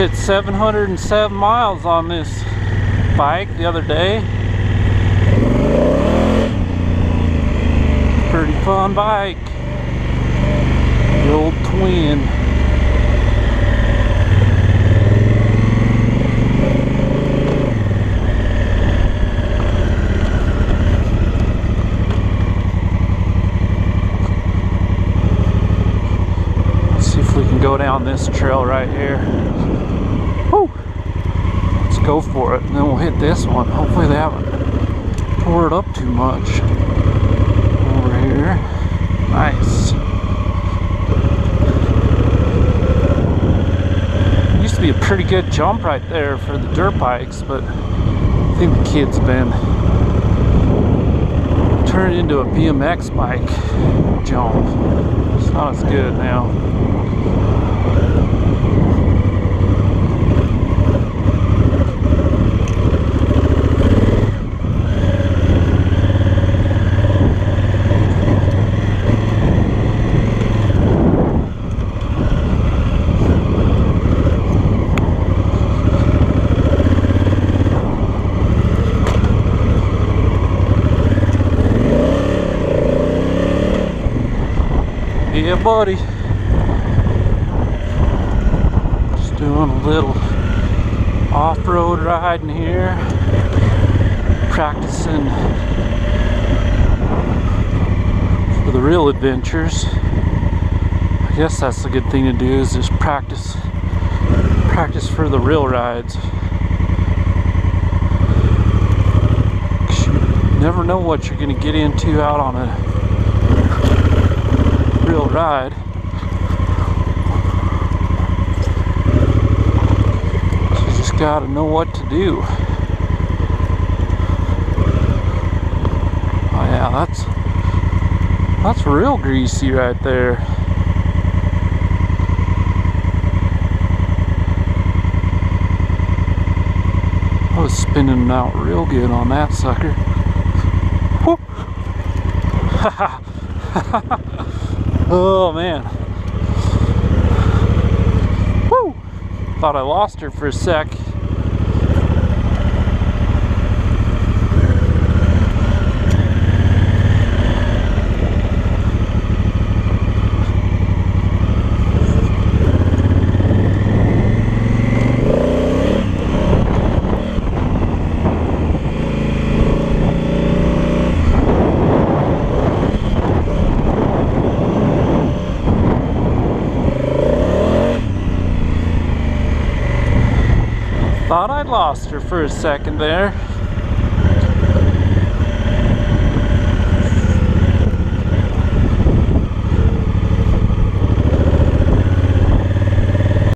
hit 707 miles on this bike the other day. Pretty fun bike. The old twin. We can go down this trail right here. Woo! Let's go for it, and then we'll hit this one. Hopefully they haven't tore it up too much over here. Nice. Used to be a pretty good jump right there for the dirt bikes, but I think the kids have been turned into a BMX bike jump. It's not as good now. Yeah, buddy. Just doing a little off-road riding here. Practicing for the real adventures. I guess that's the good thing to do, is just practice for the real rides. 'Cause you never know what you're gonna get into out on a real ride. So you just gotta know what to do. Oh yeah, that's real greasy right there. I was spinning out real good on that sucker. Whoop. Oh man. Woo! Thought I lost her for a sec. Thought I'd lost her for a second there.